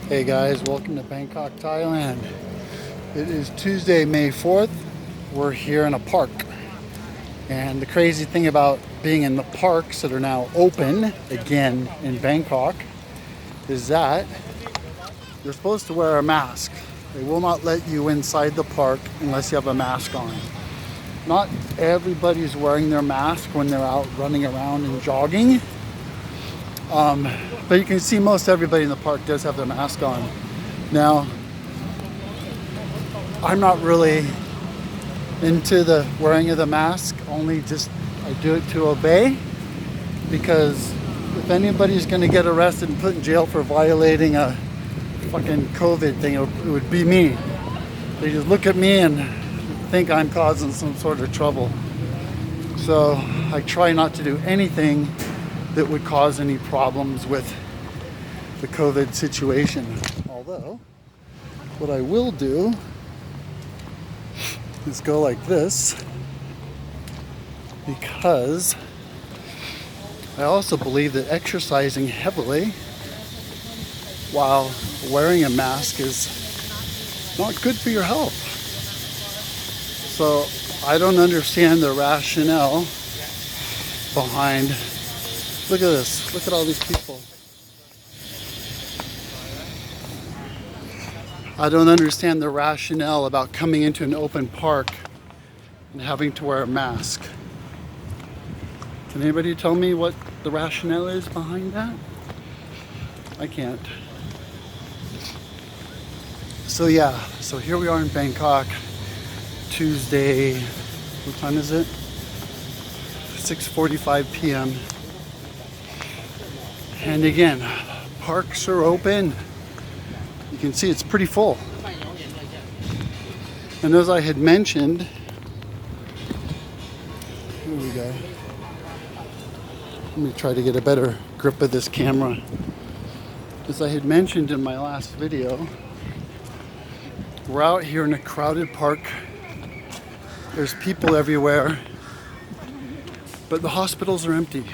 Hey guys, welcome to Bangkok, Thailand. It is Tuesday, May 4th. We're here in a park. And the crazy thing about being in the parks that are now open again in Bangkok is that you're supposed to wear a mask. They will not let you inside the park unless you have a mask on. Not everybody's wearing their mask when they're out running around and jogging. But you can see most everybody in the park does have their mask on. Now, I'm not really into the wearing of the mask, only just I do it to obey, because if anybody's going to get arrested and put in jail for violating a fucking COVID thing, it would be me. They just look at me and think I'm causing some sort of trouble. So I try not to do anything that would cause any problems with the COVID situation. Although, what I will do is go like this, because I also believe that exercising heavily while wearing a mask is not good for your health. So I don't understand the rationale behind. Look at this. Look at all these people. I don't understand the rationale about coming into an open park and having to wear a mask. Can anybody tell me what the rationale is behind that? I can't. So yeah, so here we are in Bangkok, Tuesday, what time is it? 6:45 p.m. And again, parks are open. You can see it's pretty full. And as I had mentioned, here we go. Let me try to get a better grip of this camera. As I had mentioned in my last video, we're out here in a crowded park. There's people everywhere, but the hospitals are empty.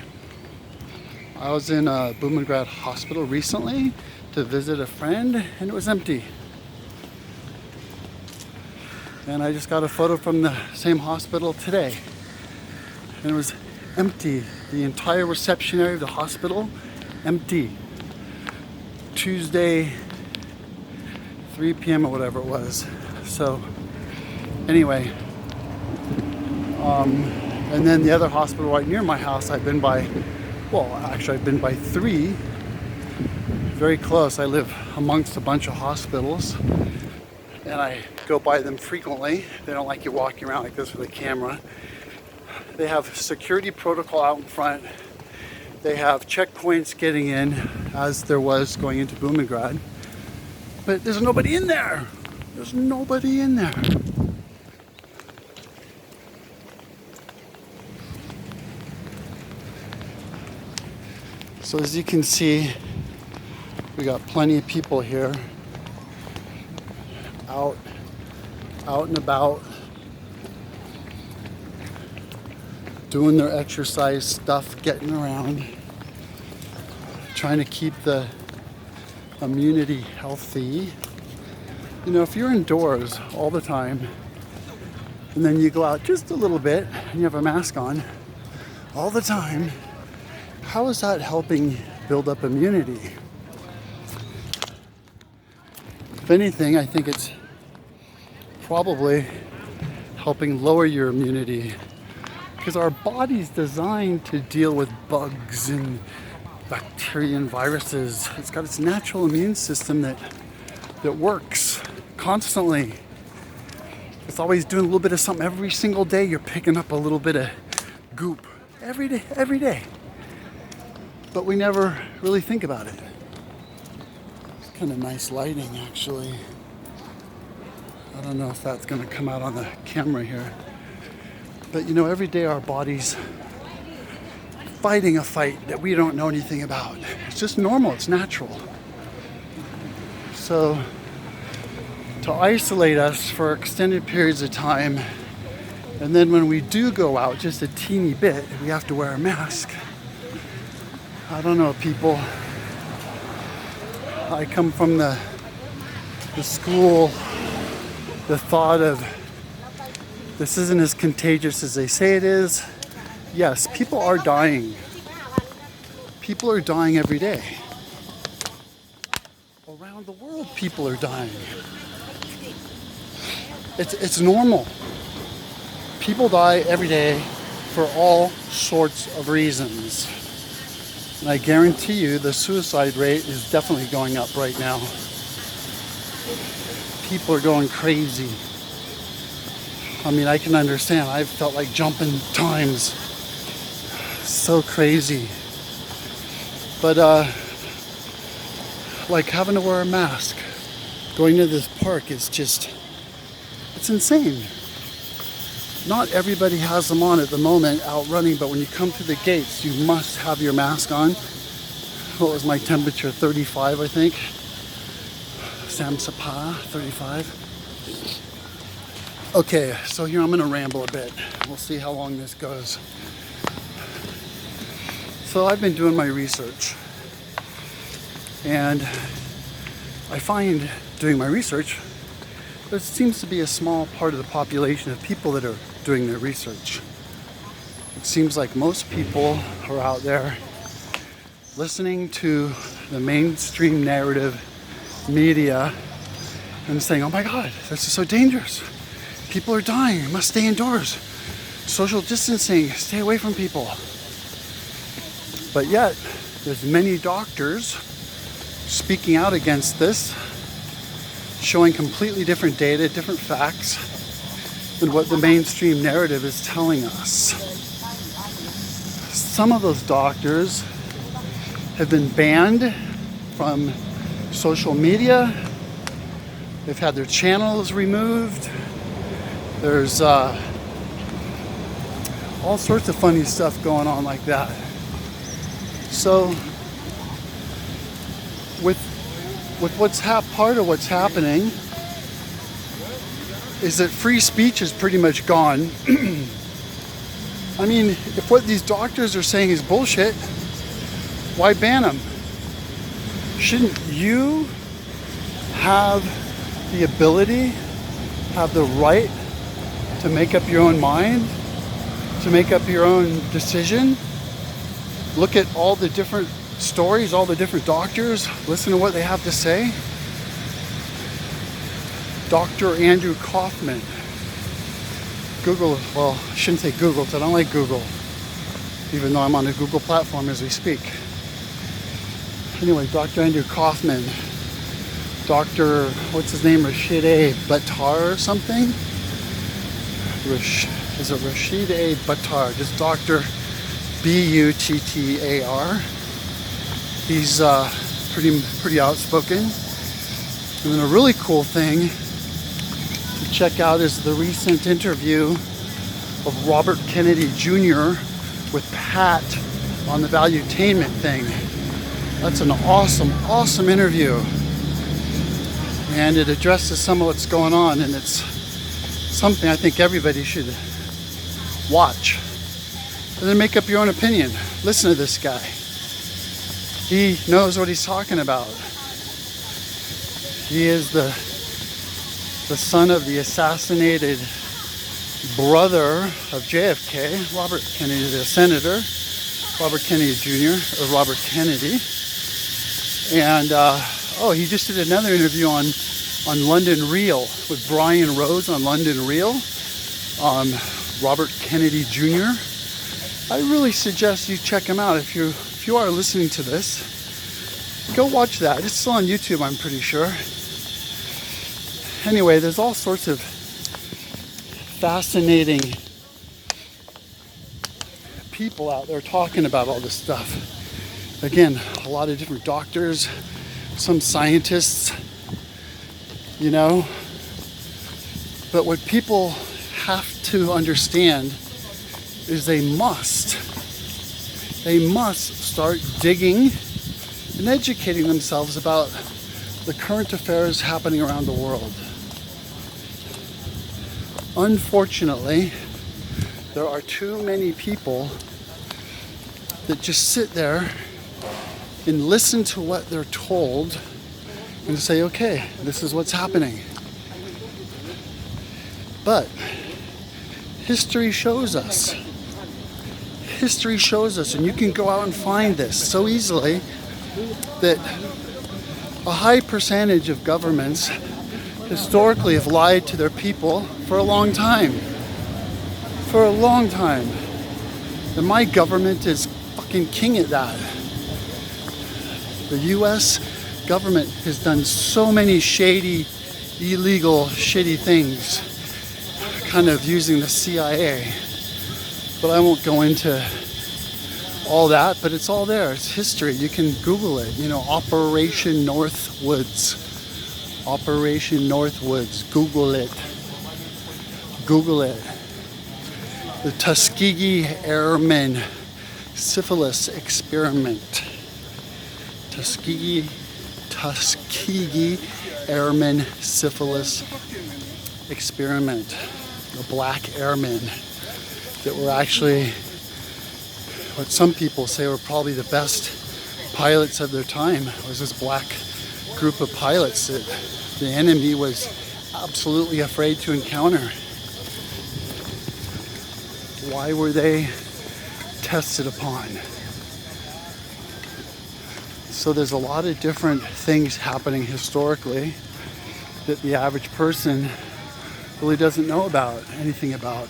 I was in a Bumrungrad hospital recently to visit a friend, and it was empty. And I just got a photo from the same hospital today, and it was empty. The entire reception area of the hospital, empty. Tuesday, 3 p.m. or whatever it was. So, anyway, and then the other hospital right near my house, I've been by. Well, actually, I've been by 3, very close. I live amongst a bunch of hospitals, and I go by them frequently. They don't like you walking around like this with a camera. They have security protocol out in front. They have checkpoints getting in, as there was going into Bumrungrad. But there's nobody in there. There's nobody in there. So as you can see, we got plenty of people here, out and about, doing their exercise stuff, getting around, trying to keep the immunity healthy. You know, if you're indoors all the time, and then you go out just a little bit, and you have a mask on all the time, how is that helping build up immunity? If anything, I think it's probably helping lower your immunity, because our body's designed to deal with bugs and bacteria and viruses. It's got its natural immune system that works constantly. It's always doing a little bit of something. Every single day you're picking up a little bit of goop. Every day. But we never really think about it. It's kind of nice lighting, actually. I don't know if that's going to come out on the camera here. But you know, every day our body's fighting a fight that we don't know anything about. It's just normal, it's natural. So to isolate us for extended periods of time, and then when we do go out just a teeny bit, we have to wear a mask. I don't know, people. I come from the school, the thought of this isn't as contagious as they say it is. Yes, people are dying. People are dying every day. Around the world, people are dying. It's normal. People die every day for all sorts of reasons. And I guarantee you the suicide rate is definitely going up right now. People are going crazy. I mean, I can understand. I've felt like jumping times. So crazy. But like having to wear a mask, going to this park is just, it's insane. Not everybody has them on at the moment out running, but when you come through the gates, you must have your mask on. What was my temperature? 35, I think. Samsapa, 35. Okay, so here I'm gonna ramble a bit. We'll see how long this goes. So I've been doing my research, and I find doing my research, there seems to be a small part of the population of people that are doing their research. It seems like most people are out there listening to the mainstream narrative media and saying, oh my God, this is so dangerous. People are dying, you must stay indoors. Social distancing, stay away from people. But yet, there's many doctors speaking out against this, showing completely different data, different facts than what the mainstream narrative is telling us. Some of those doctors have been banned from social media. They've had their channels removed. There's all sorts of funny stuff going on like that. So with what's part of what's happening is that free speech is pretty much gone. I mean, if what these doctors are saying is bullshit, why ban them? Shouldn't you have the ability, have the right to make up your own mind, to make up your own decision? Look at all the different stories, all the different doctors, listen to what they have to say. Dr. Andrew Kaufman. Google, well, I shouldn't say Google because I don't like Google, even though I'm on a Google platform as we speak. Anyway, Dr. Andrew Kaufman, Dr. what's his name, Rashid A. Buttar or something? Is it Rashid A. Buttar? Just Dr. Buttar. He's pretty outspoken. And then a really cool thing to check out is the recent interview of Robert Kennedy Jr. with Pat on the valuetainment thing. That's an awesome interview. And it addresses some of what's going on, and it's something I think everybody should watch. And then make up your own opinion. Listen to this guy. He knows what he's talking about. He is the son of the assassinated brother of JFK, Robert Kennedy, the senator, Robert Kennedy Jr., or Robert Kennedy. And he just did another interview on London Real with Brian Rose on London Real. Robert Kennedy Jr. I really suggest you check him out. If you are listening to this, go watch that. It's still on YouTube, I'm pretty sure. Anyway, there's all sorts of fascinating people out there talking about all this stuff. Again, a lot of different doctors, some scientists, you know. But what people have to understand is they must start digging and educating themselves about the current affairs happening around the world. Unfortunately, there are too many people that just sit there and listen to what they're told and say, okay, this is what's happening. But history shows us, and you can go out and find this so easily, that a high percentage of governments historically have lied to their people for a long time. For a long time. And my government is fucking king at that. The US government has done so many shady, illegal, shitty things, kind of using the CIA. But I won't go into all that, but it's all there. It's history. You can Google it. You know, Operation Northwoods. Operation Northwoods. Google it. Google it. The Tuskegee Airmen Syphilis Experiment. Tuskegee Airmen Syphilis Experiment. The black airmen that were actually what some people say were probably the best pilots of their time. Was this black group of pilots that the enemy was absolutely afraid to encounter. Why were they tested upon? So there's a lot of different things happening historically that the average person really doesn't know about, anything about.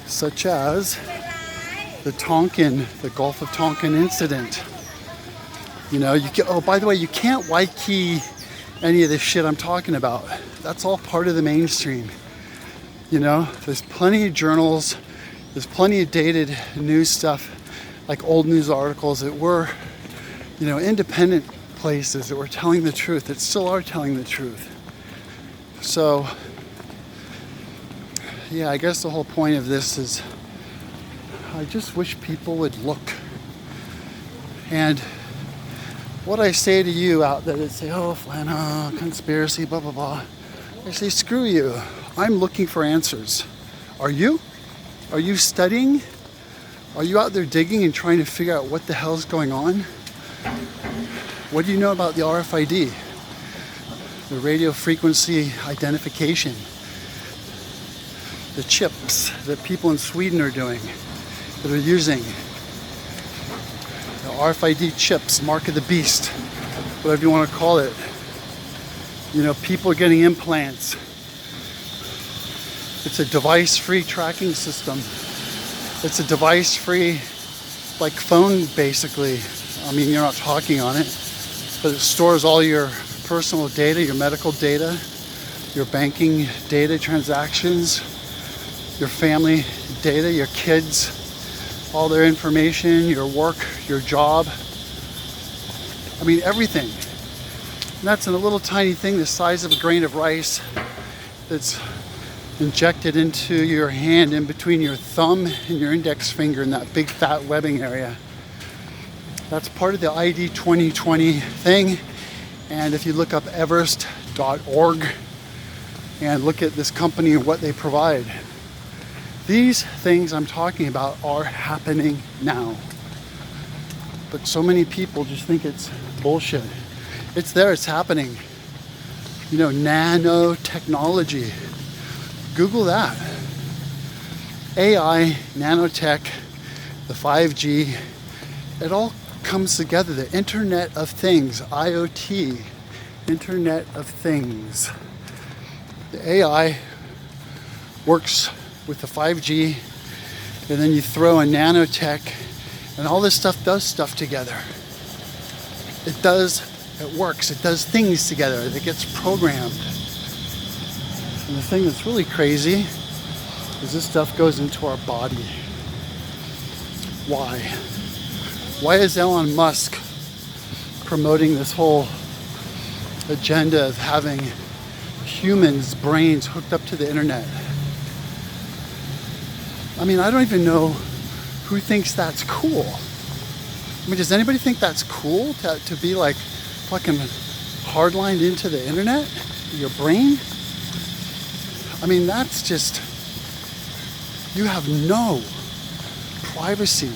Such as the Gulf of Tonkin incident. You know, oh, by the way, you can't Waikiki any of this shit I'm talking about. That's all part of the mainstream. You know, there's plenty of journals, there's plenty of dated news stuff, like old news articles that were, you know, independent places that were telling the truth, that still are telling the truth. So, yeah, I guess the whole point of this is I just wish people would look. And what I say to you out there that say, oh, Flano, conspiracy, blah, blah, blah. I say, screw you. I'm looking for answers. Are you? Are you studying? Are you out there digging and trying to figure out what the hell's going on? What do you know about the RFID? The radio frequency identification. The chips that people in Sweden are doing, that are using. The RFID chips, mark of the beast, whatever you want to call it. You know, people are getting implants. It's a device-free tracking system. It's a device-free, like phone, basically. I mean, you're not talking on it, but it stores all your personal data, your medical data, your banking data transactions, your family data, your kids, all their information, your work, your job. I mean, everything. And that's in a little tiny thing the size of a grain of rice that's injected into your hand in between your thumb and your index finger in that big fat webbing area. That's part of the ID 2020 thing. And if you look up everest.org and look at this company and what they provide, these things I'm talking about are happening now. But so many people just think it's bullshit. It's there, it's happening. You know, nanotechnology. Google that. AI, nanotech, the 5G, it all comes together. The Internet of Things, IoT, Internet of Things. The AI works with the 5G, and then you throw in nanotech, and all this stuff does stuff together. It works, it does things together, it gets programmed. And the thing that's really crazy is this stuff goes into our body. Why? Why is Elon Musk promoting this whole agenda of having humans' brains hooked up to the internet? I mean, I don't even know who thinks that's cool. I mean, does anybody think that's cool to be like fucking hardlined into the internet? Your brain? I mean, that's just, you have no privacy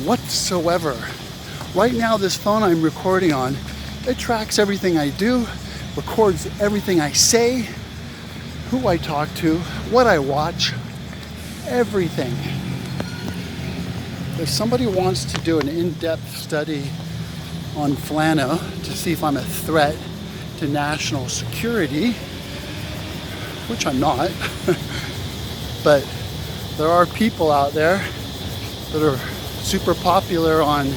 whatsoever. Right now, this phone I'm recording on It tracks everything I do, records everything I say, who I talk to, what I watch, everything. If somebody wants to do an in-depth study on Flano to see if I'm a threat to national security, which I'm not, but there are people out there that are super popular on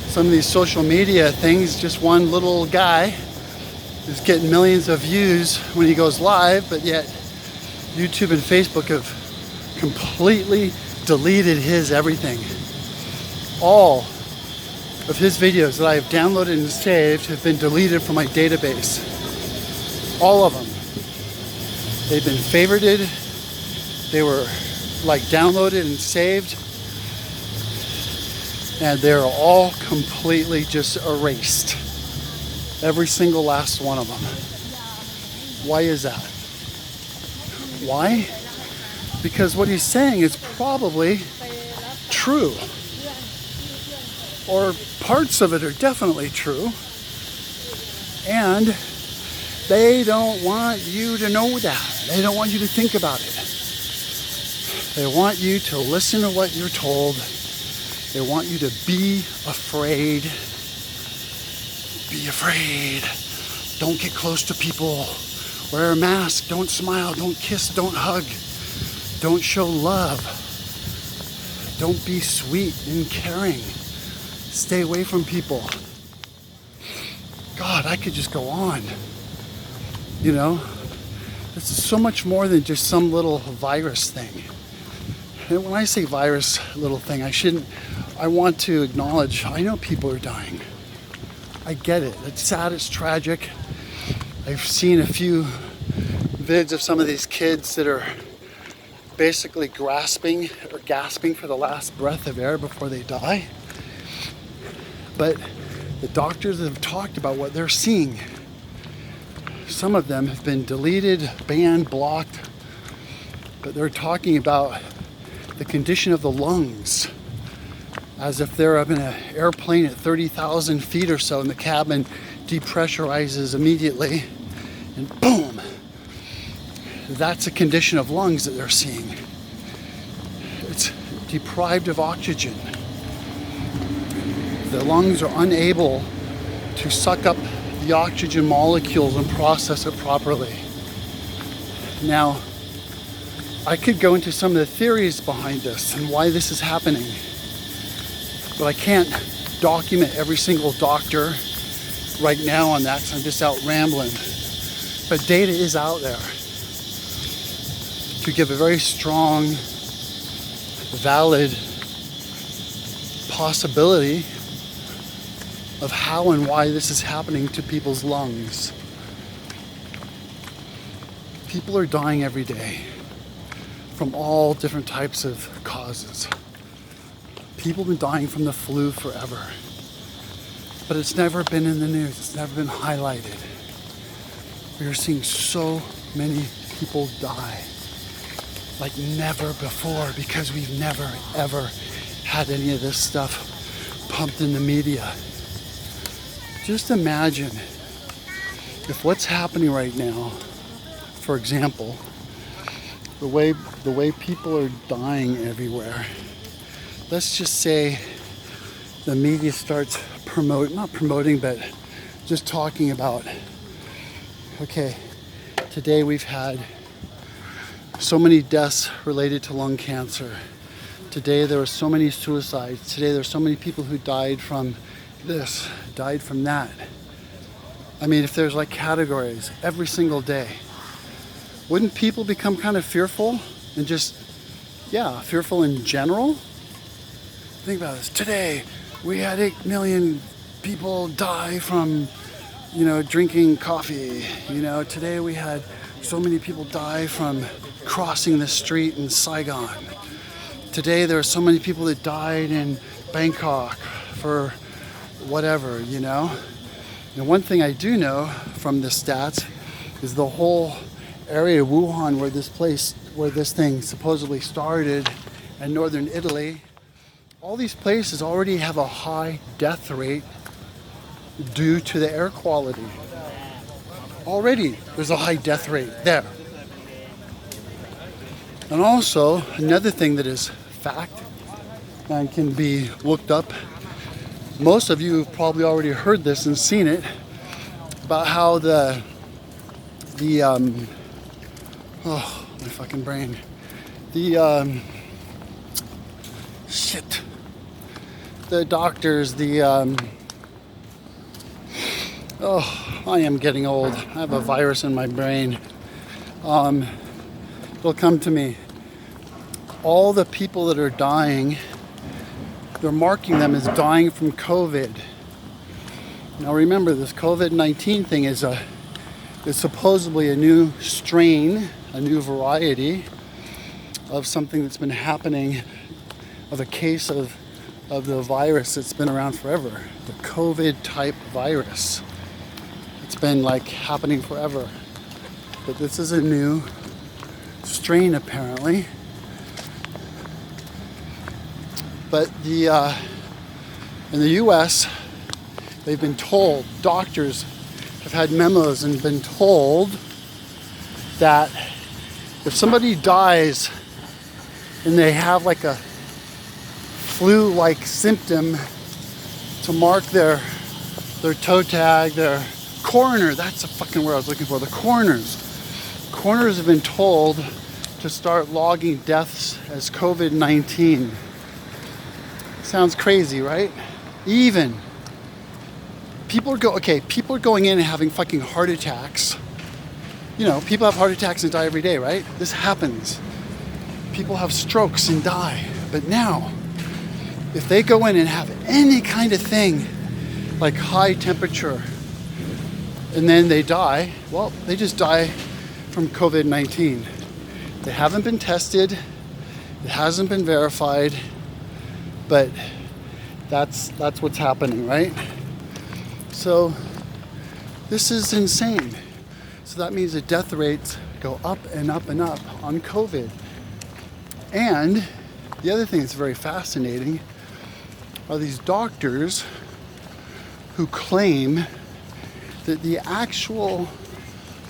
some of these social media things. Just one little guy is getting millions of views when he goes live, but yet YouTube and Facebook have completely deleted his everything. All of his videos that I have downloaded and saved have been deleted from my database. All of them. They've been favorited. They were like downloaded and saved. And they're all completely just erased. Every single last one of them. Why is that? Why? Because what he's saying is probably true. Or parts of it are definitely true. And they don't want you to know that. They don't want you to think about it. They want you to listen to what you're told. They want you to be afraid. Be afraid. Don't get close to people. Wear a mask. Don't smile. Don't kiss. Don't hug. Don't show love. Don't be sweet and caring. Stay away from people. God, I could just go on. You know, this is so much more than just some little virus thing. And when I say virus little thing, I want to acknowledge, I know people are dying. I get it. It's sad, it's tragic. I've seen a few vids of some of these kids that are basically grasping or gasping for the last breath of air before they die. But the doctors have talked about what they're seeing. Some of them have been deleted, banned, blocked, but they're talking about the condition of the lungs, as if they're up in an airplane at 30,000 feet or so and the cabin depressurizes immediately and boom, that's a condition of lungs that they're seeing. It's deprived of oxygen. The lungs are unable to suck up the oxygen molecules and process it properly. Now, I could go into some of the theories behind this and why this is happening, but I can't document every single doctor right now on that because I'm just out rambling. But data is out there to give a very strong, valid possibility of how and why this is happening to people's lungs. People are dying every day from all different types of causes. People have been dying from the flu forever, but it's never been in the news. It's never been highlighted. We are seeing so many people die like never before because we've never ever had any of this stuff pumped in the media. Just imagine if what's happening right now, for example, the way people are dying everywhere. Let's just say the media starts not promoting, but just talking about, okay, today we've had so many deaths related to lung cancer. Today there were so many suicides. Today there were so many people who died from this, died from that. I mean, if there's like categories every single day, wouldn't people become kind of fearful and just, fearful in general? Think about this. Today, we had 8 million people die from, drinking coffee. Today we had so many people die from crossing the street in Saigon. Today, there are so many people that died in Bangkok for whatever, And one thing I do know from the stats is the whole area of Wuhan where this thing supposedly started in northern Italy, all these places already have a high death rate due to the air quality. Already there's a high death rate there. And also another thing that is fact and can be looked up. Most of you have probably already heard this and seen it about how the oh, my fucking brain. The shit. The doctors, oh, I am getting old. I have a virus in my brain. It'll come to me. All the people that are dying, they're marking them as dying from COVID. Now remember, this COVID-19 thing is supposedly a new strain, a new variety of something that's been happening, of a case of the virus that's been around forever, the COVID type virus. It's been like happening forever. But this is a new strain apparently. But in the US, they've been told, doctors have had memos and been told that if somebody dies and they have like a flu-like symptom, to mark their toe tag, their coroner, that's the fucking word I was looking for, the coroners. Coroners have been told to start logging deaths as COVID-19. Sounds crazy, right? Even people are going in and having fucking heart attacks. You know, people have heart attacks and die every day, right? This happens. People have strokes and die. But now, if they go in and have any kind of thing, like high temperature, and then they die, well, they just die from COVID-19. They haven't been tested, it hasn't been verified, but that's what's happening, right? So this is insane. So that means the death rates go up and up and up on COVID. And the other thing that's very fascinating are these doctors who claim that the actual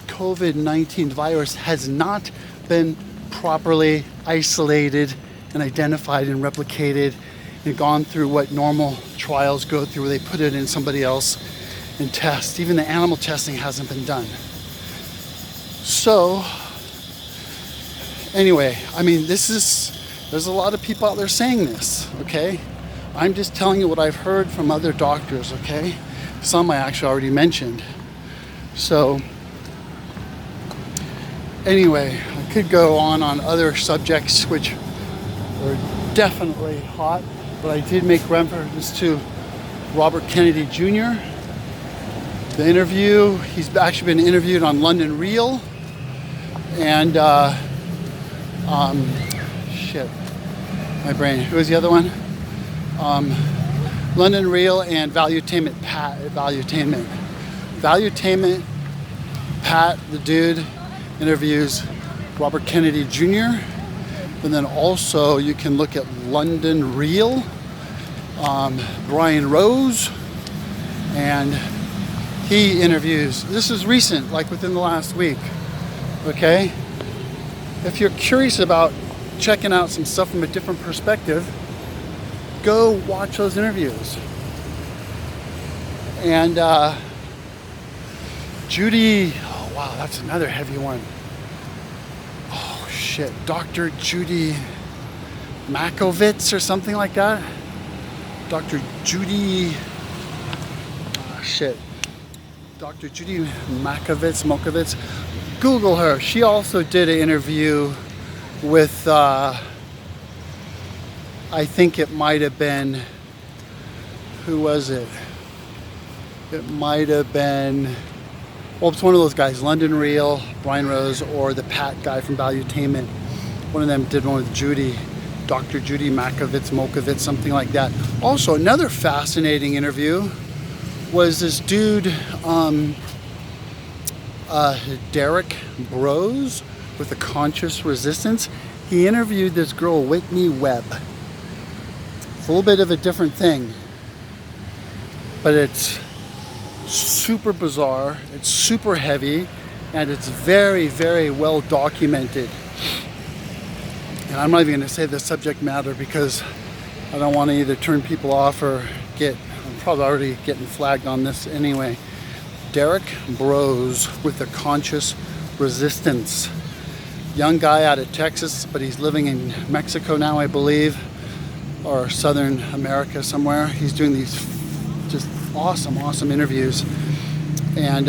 COVID-19 virus has not been properly isolated and identified and replicated and gone through what normal trials go through, where they put it in somebody else and test. Even the animal testing hasn't been done. So anyway, I mean, there's a lot of people out there saying this, okay? I'm just telling you what I've heard from other doctors, okay? Some I actually already mentioned. So anyway, I could go on other subjects which are definitely hot, but I did make reference to Robert Kennedy Jr. The interview, he's actually been interviewed on London Real, and shit, my brain. Who was the other one? London Real and Valuetainment Pat, the dude, interviews Robert Kennedy Jr. And then also you can look at London Real, Brian Rose, and he interviews, this is recent, like within the last week, okay? If you're curious about checking out some stuff from a different perspective, go watch those interviews. And Judy, oh wow, that's another heavy one. Oh shit, Dr. Judy Makovitz or something like that. Dr. Judy, oh shit. Dr. Judy Makovitz. Google her. She also did an interview with, I think it might have been, who was it? It might have been, well, it's one of those guys, London Real, Brian Rose, or the Pat guy from Valuetainment. One of them did one with Judy, Dr. Judy Makovitz, something like that. Also, another fascinating interview was this dude, Derek Bros with the Conscious Resistance. He interviewed this girl, Whitney Webb. It's a little bit of a different thing, but it's super bizarre, it's super heavy, and it's very, very well documented. And I'm not even going to say the subject matter because I don't want to either turn people off or I'm probably already getting flagged on this anyway. Derek Bros with the Conscious Resistance. Young guy out of Texas, but he's living in Mexico now, I believe, or Southern America somewhere. He's doing these just awesome interviews. And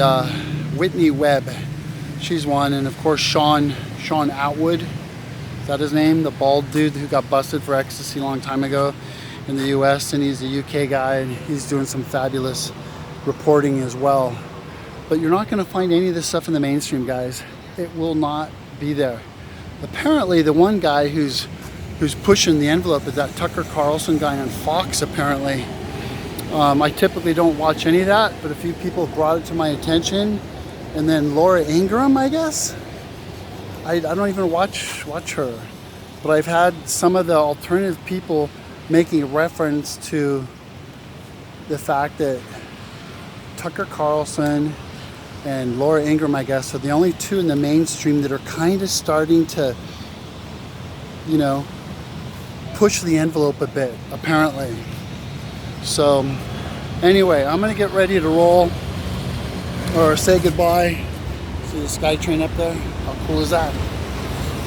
Whitney Webb, she's one. And of course, Sean Atwood, is that his name? The bald dude who got busted for ecstasy a long time ago in the US, and he's a UK guy, and he's doing some fabulous reporting as well. But you're not going to find any of this stuff in the mainstream, guys. It will not be there. Apparently, the one guy who's pushing the envelope is that Tucker Carlson guy on Fox, apparently. I typically don't watch any of that, but a few people brought it to my attention. And then Laura Ingraham, I guess. I don't even watch her. But I've had some of the alternative people making a reference to the fact that Tucker Carlson and Laura Ingraham, I guess, are the only two in the mainstream that are kind of starting to, you know, push the envelope a bit, apparently. So, anyway, I'm going to get ready to roll or say goodbye. See the SkyTrain up there? How cool is that?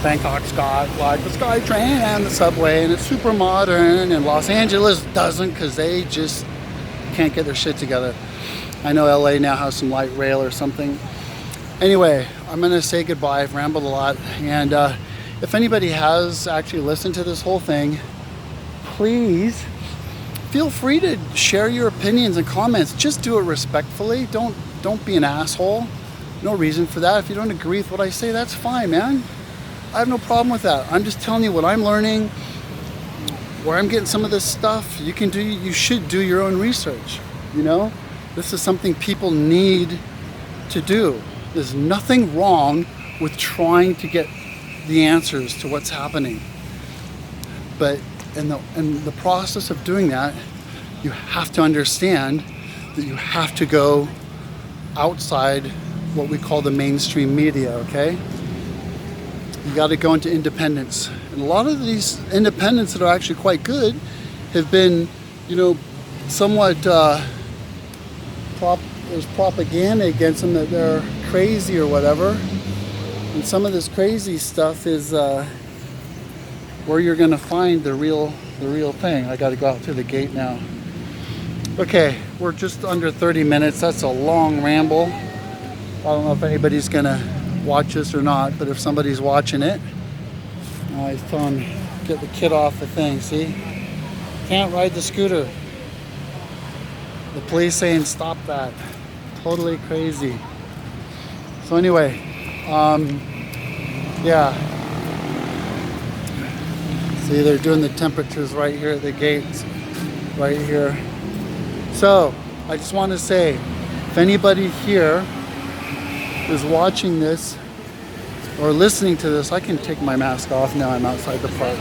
Bangkok's got like the SkyTrain and the subway, and it's super modern, and Los Angeles doesn't because they just can't get their shit together. I know LA now has some light rail or something. Anyway, I'm going to say goodbye. I've rambled a lot. And if anybody has actually listened to this whole thing, please feel free to share your opinions and comments. Just do it respectfully. Don't be an asshole. No reason for that. If you don't agree with what I say, that's fine, man. I have no problem with that. I'm just telling you what I'm learning, where I'm getting some of this stuff. You should do your own research, you know? This is something people need to do. There's nothing wrong with trying to get the answers to what's happening. But in the process of doing that, you have to understand that you have to go outside what we call the mainstream media, okay? You got to go into independence. And a lot of these independents that are actually quite good have been, you know, somewhat... there's propaganda against them that they're crazy or whatever, and some of this crazy stuff is where you're going to find the real thing. I got to go out through the gate now. Okay, we're just under 30 minutes. That's a long ramble. I don't know if anybody's going to watch this or not, but if somebody's watching it, I was telling him, get the kid off the thing. See, can't ride the scooter. The police saying stop that. Totally crazy. So anyway, yeah. See, they're doing the temperatures right here at the gates, right here. So I just want to say, if anybody here is watching this or listening to this, I can take my mask off now. I'm outside the park.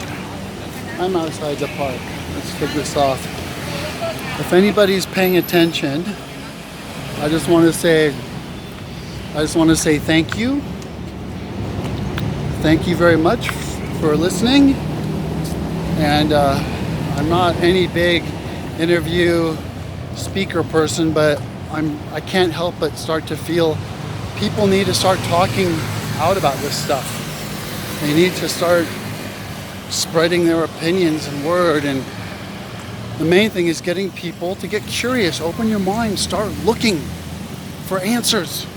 I'm outside the park. Let's take this off. If anybody's paying attention, I just want to say thank you. Thank you very much for listening. And I'm not any big interview speaker person, but I can't help but start to feel people need to start talking out about this stuff. They need to start spreading their opinions and word, and the main thing is getting people to get curious. Open your mind. Start looking for answers.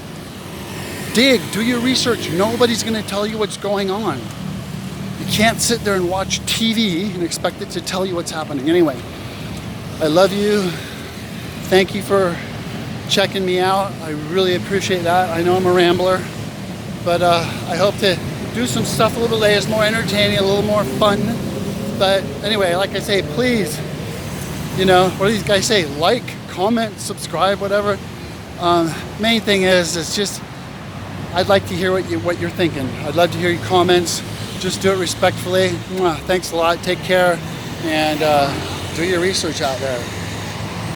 Dig. Do your research. Nobody's going to tell you what's going on. You can't sit there and watch TV and expect it to tell you what's happening. Anyway, I love you. Thank you for checking me out. I really appreciate that. I know I'm a rambler, but I hope to do some stuff a little later. It's more entertaining, a little more fun. But anyway, like I say, please, you know, what do these guys say? Like, comment, subscribe, whatever. Main thing is, it's just, I'd like to hear what you're thinking. I'd love to hear your comments. Just do it respectfully. Thanks a lot. Take care, and do your research out there.